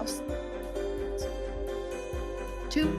House to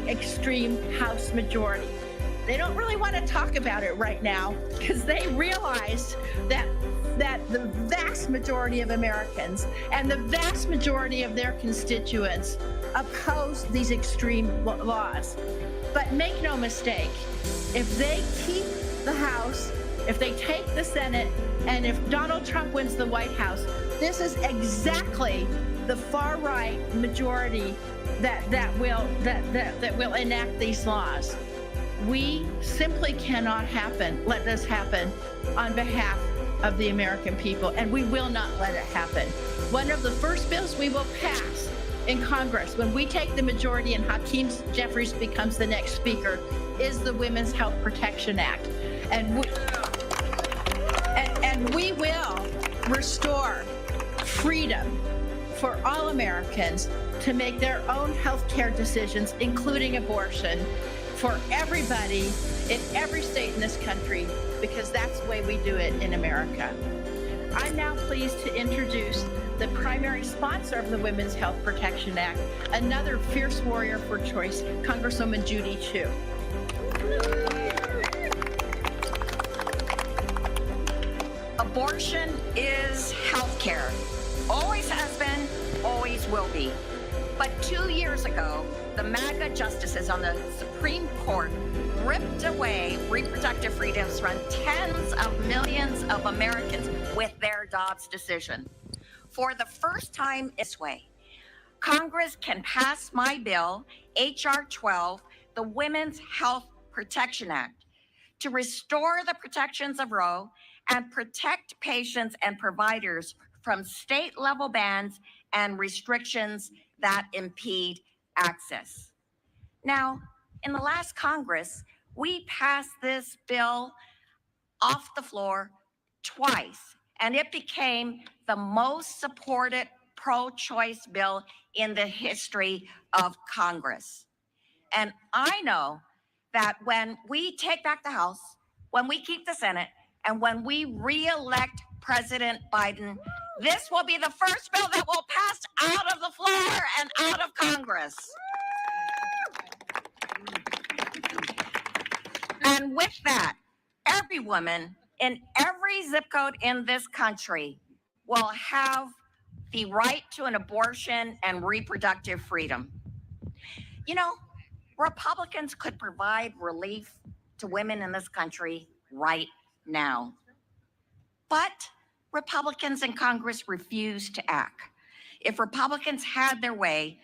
extreme House majority. They don't really want to talk about it right now because they realize that the vast majority of Americans and the vast majority of their constituents oppose these extreme laws. But make no mistake, if they keep the House, if they take the Senate, and if Donald Trump wins the White House, this is exactly the far right majority that will enact these laws. We simply cannot let this happen on behalf of the American people, and we will not let it happen. One of the first bills we will pass in Congress when we take the majority and Hakeem Jeffries becomes the next speaker is the Women's Health Protection Act. And we will restore freedom for all Americans to make their own health care decisions, including abortion, for everybody in every state in this country, because that's the way we do it in America. I'm now pleased to introduce the primary sponsor of the Women's Health Protection Act, another fierce warrior for choice, Congresswoman Judy Chu. Abortion is health care. Always has been, always will be. But 2 years ago, the MAGA justices on the Supreme Court ripped away reproductive freedoms from tens of millions of Americans with their Dobbs decision. For the first time this way, Congress can pass my bill, H.R. 12, the Women's Health Protection Act, to restore the protections of Roe and protect patients and providers from state-level bans and restrictions that impede access. Now, in the last Congress, we passed this bill off the floor twice, and it became the most supported pro-choice bill in the history of Congress. And I know that when we take back the House, when we keep the Senate, and when we re-elect President Biden, this will be the first bill that will pass out of the floor and out of Congress. And with that, every woman in every zip code in this country will have the right to an abortion and reproductive freedom. You know, Republicans could provide relief to women in this country right now. But Republicans in Congress refuse to act. If Republicans had their way,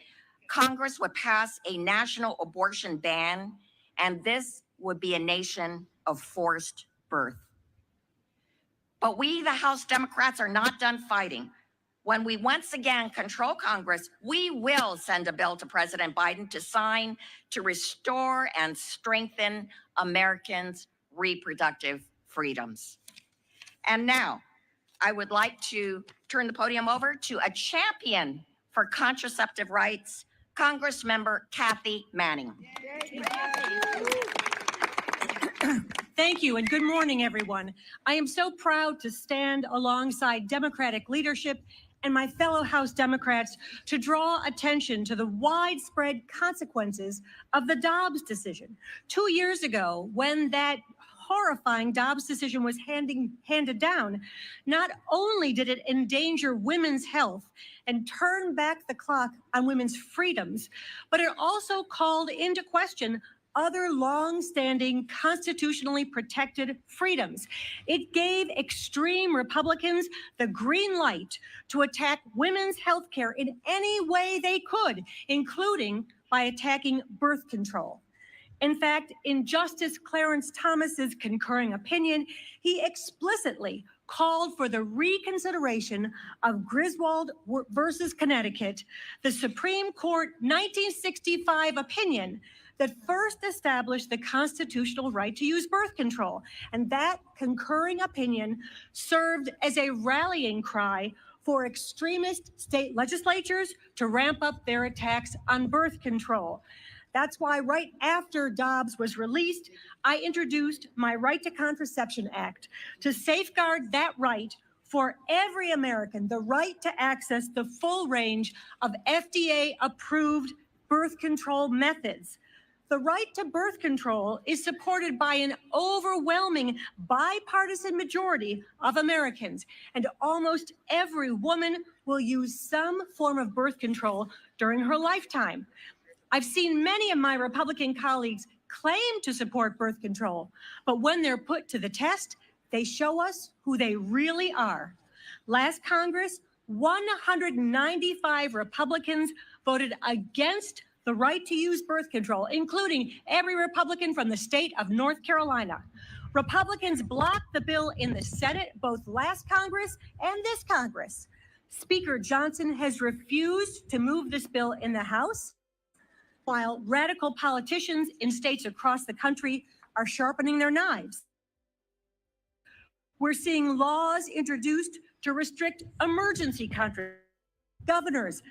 Congress would pass a national abortion ban, and this would be a nation of forced birth. But we, the House Democrats, are not done fighting. When we once again control Congress, we will send a bill to President Biden to sign to restore and strengthen Americans' reproductive freedoms. And now, I would like to turn the podium over to a champion for contraceptive rights, Congressmember Kathy Manning. Thank you, and good morning, everyone. I am so proud to stand alongside Democratic leadership and my fellow House Democrats to draw attention to the widespread consequences of the Dobbs decision. 2 years ago, when that horrifying Dobbs decision was handed down, not only did it endanger women's health and turn back the clock on women's freedoms, but it also called into question other long-standing constitutionally protected freedoms. It gave extreme Republicans the green light to attack women's health care in any way they could, including by attacking birth control. In fact, in Justice Clarence Thomas's concurring opinion, he explicitly called for the reconsideration of Griswold versus Connecticut, the Supreme Court 1965 opinion that first established the constitutional right to use birth control. And that concurring opinion served as a rallying cry for extremist state legislatures to ramp up their attacks on birth control. That's why right after Dobbs was released, I introduced my Right to Contraception Act to safeguard that right for every American, the right to access the full range of FDA-approved birth control methods. The right to birth control is supported by an overwhelming bipartisan majority of Americans, and almost every woman will use some form of birth control during her lifetime. I've seen many of my Republican colleagues claim to support birth control, but when they're put to the test, they show us who they really are. Last Congress, 195 Republicans voted against the right to use birth control, including every Republican from the state of North Carolina. Republicans blocked the bill in the Senate, both last Congress and this Congress. Speaker Johnson has refused to move this bill in the House, while radical politicians in states across the country are sharpening their knives. We're seeing laws introduced to restrict emergency contracts. Governors